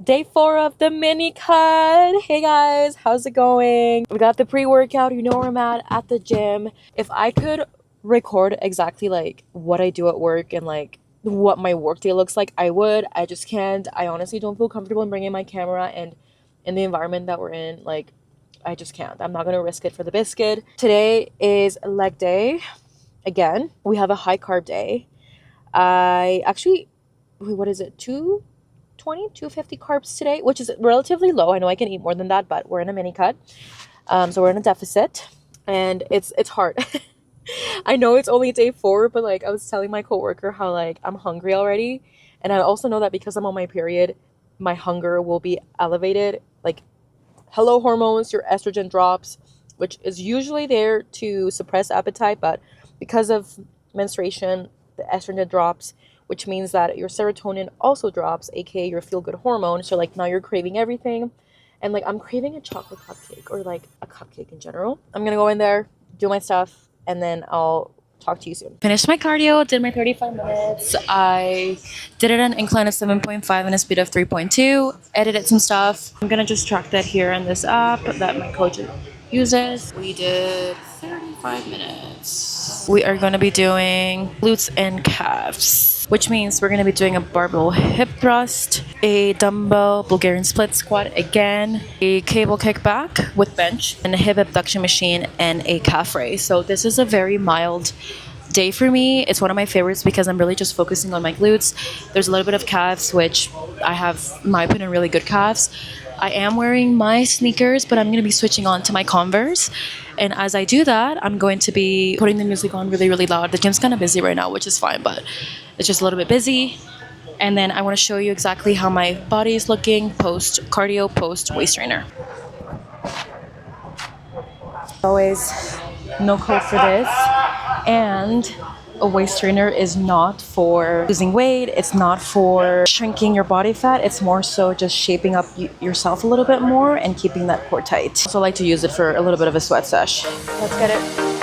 Day 4 of the mini cut. Hey guys, how's it going? We got the pre-workout. You know where I'm at the gym. If I could record exactly like what I do at work and like what my workday looks like, I would. I just can't. I honestly don't feel comfortable in bringing my camera, and in the environment that we're in, like I just can't. I'm not gonna risk it for the biscuit. Today is leg day. Again, we have a high carb day. I actually, wait, what is it? 250 carbs today, which is relatively low. I know I can eat more than that, but we're in a mini cut. So we're in a deficit and it's hard. I know it's only day 4, but like I was telling my coworker how like I'm hungry already. And I also know that because I'm on my period, my hunger will be elevated. Like, hello hormones, your estrogen drops, which is usually there to suppress appetite, but because of menstruation, the estrogen drops, which means that your serotonin also drops, aka your feel-good hormone. So like now you're craving everything. And like I'm craving a chocolate cupcake or like a cupcake in general. I'm gonna go in there, do my stuff, and then I'll talk to you soon. Finished my cardio, did my 35 minutes. I did it an incline of 7.5 and a speed of 3.2, edited some stuff. I'm gonna just track that here in this app that my coach uses. We did 35 minutes. We are gonna be doing glutes and calves, which means we're gonna be doing a barbell hip thrust, a dumbbell Bulgarian split squat again, a cable kickback with bench, and a hip abduction machine, and a calf raise. So this is a very mild day for me. It's one of my favorites because I'm really just focusing on my glutes. There's a little bit of calves, which I have, in my opinion, really good calves. I am wearing my sneakers, but I'm going to be switching on to my Converse. And as I do that, I'm going to be putting the music on really, really loud. The gym's kind of busy right now, which is fine, but it's just a little bit busy. And then I want to show you exactly how my body is looking post cardio, post waist trainer. Always no code for this. And a waist trainer is not for losing weight. It's not for shrinking your body fat. It's more so just shaping up yourself a little bit more and keeping that core tight. Also like to use it for a little bit of a sweat sesh. Let's get it.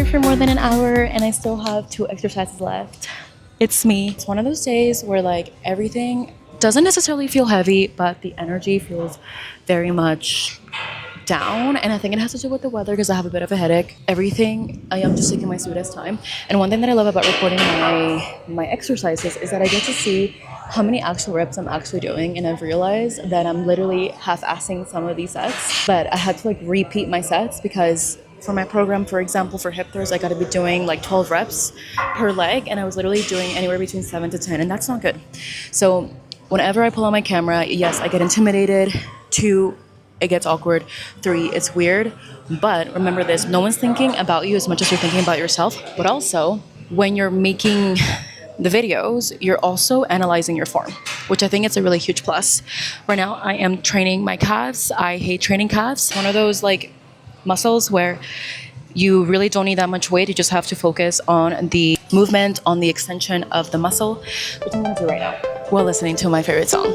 for more than an hour and I still have 2 exercises left. It's me. It's one of those days where like everything doesn't necessarily feel heavy, but the energy feels very much down, and I think it has to do with the weather because I have a bit of a headache. Everything, I am just taking my sweetest time. And one thing that I love about recording my exercises is that I get to see how many actual reps I'm actually doing, and I've realized that I'm literally half-assing some of these sets, but I had to like repeat my sets because for my program, for example, for hip thrusts, I got to be doing like 12 reps per leg, and I was literally doing anywhere between 7 to 10, and that's not good. So whenever I pull out my camera, yes, I get intimidated. 2, it gets awkward. 3, it's weird. But remember this, no one's thinking about you as much as you're thinking about yourself. But also, when you're making the videos, you're also analyzing your form, which I think is a really huge plus. Right now, I am training my calves. I hate training calves. One of those like muscles where you really don't need that much weight. You just have to focus on the movement, on the extension of the muscle, which I'm gonna do right now while listening to my favorite song.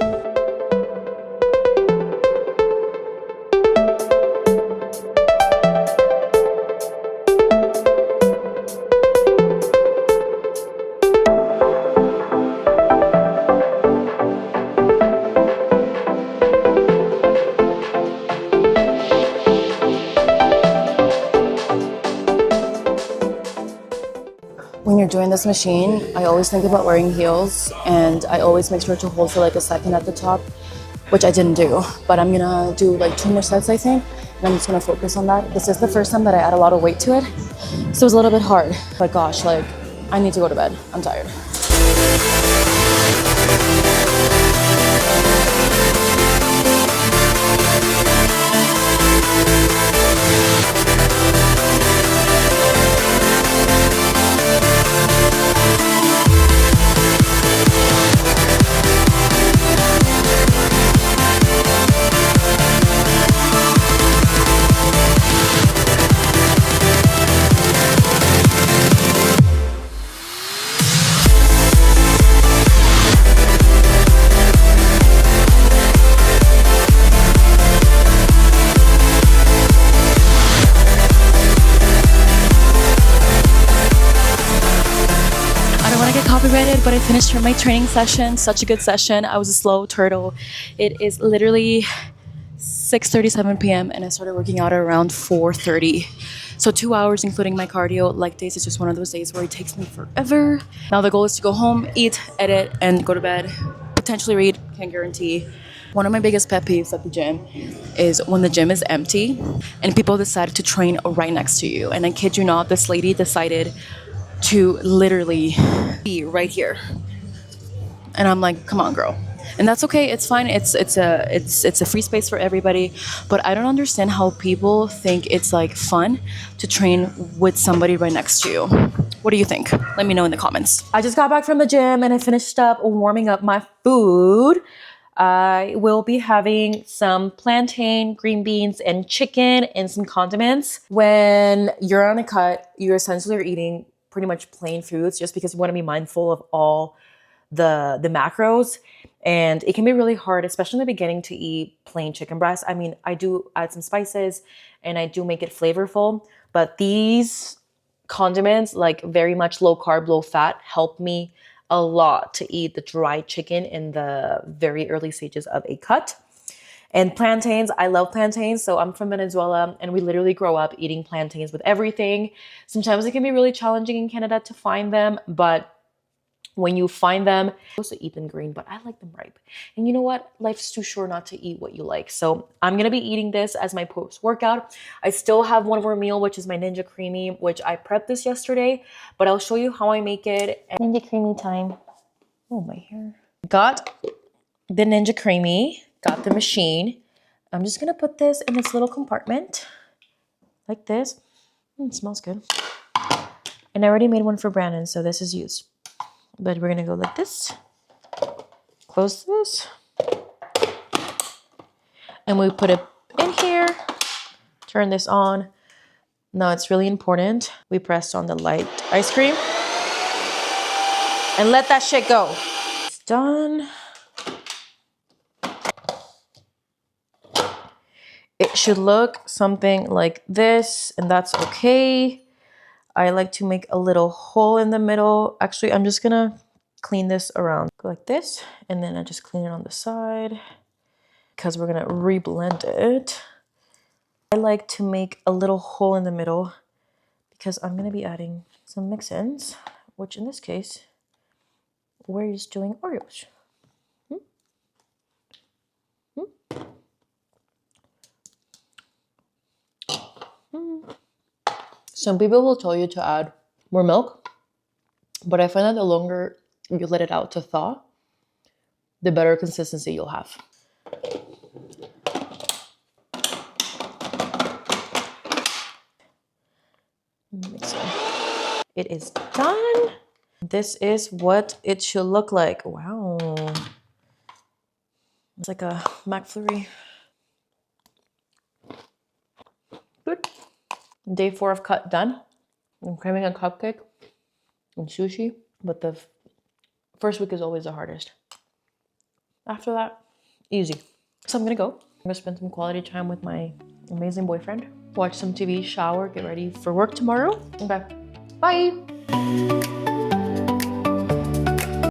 When you're doing this machine, I always think about wearing heels, and I always make sure to hold for like a second at the top, which I didn't do. But I'm gonna do like 2 more sets, I think, and I'm just gonna focus on that. This is the first time that I add a lot of weight to it, so it's a little bit hard. But gosh, like, I need to go to bed. I'm tired. Copyrighted, but I finished my training session. Such a good session. I was a slow turtle. It is literally 6:37 p.m. and I started working out at around 4:30. So 2 hours, including my cardio. Leg days is just one of those days where it takes me forever. Now the goal is to go home, eat, edit, and go to bed. Potentially read, can't guarantee. One of my biggest pet peeves at the gym is when the gym is empty and people decide to train right next to you. And I kid you not, this lady decided to literally be right here, and I'm like, come on, girl. And that's okay, it's fine, it's a free space for everybody. But I don't understand how people think it's like fun to train with somebody right next to you. What do you think? Let me know in the comments. I just got back from the gym and I finished up warming up my food. I will be having some plantain, green beans, and chicken, and some condiments. When you're on a cut, you essentially are eating pretty much plain foods just because you want to be mindful of all the macros. And it can be really hard, especially in the beginning, to eat plain chicken breast. I mean, I do add some spices and I do make it flavorful, but these condiments, like very much low carb, low fat, help me a lot to eat the dry chicken in the very early stages of a cut. And plantains, I love plantains. So I'm from Venezuela and we literally grow up eating plantains with everything. Sometimes it can be really challenging in Canada to find them, but when you find them, you're supposed to eat them green, but I like them ripe. And you know what? Life's too short not to eat what you like. So I'm going to be eating this as my post-workout. I still have one more meal, which is my Ninja Creamy, which I prepped this yesterday, but I'll show you how I make it. Ninja Creamy time. Oh, my hair. Got the Ninja Creamy. Got the machine. I'm just gonna put this in this little compartment like this. It smells good. And I already made one for Brandon, so this is used. But we're gonna go like this. Close this. And we put it in here. Turn this on. Now it's really important. We press on the light ice cream. And let that shit go. It's done. It should look something like this, and that's okay. I like to make a little hole in the middle. Actually, I'm just gonna clean this around. Go like this, and then I just clean it on the side because we're gonna reblend it. I like to make a little hole in the middle because I'm gonna be adding some mix-ins, which in this case, we're just doing Oreos. Some people will tell you to add more milk, but I find that the longer you let it out to thaw, the better consistency you'll have. Mix it. It is done. This is what it should look like. Wow. It's like a McFlurry. Good. Day 4 of cut done. I'm craving a cupcake and sushi, but the first week is always the hardest. After that, easy. So I'm gonna go. I'm gonna spend some quality time with my amazing boyfriend, watch some TV, shower, get ready for work tomorrow. Okay, bye.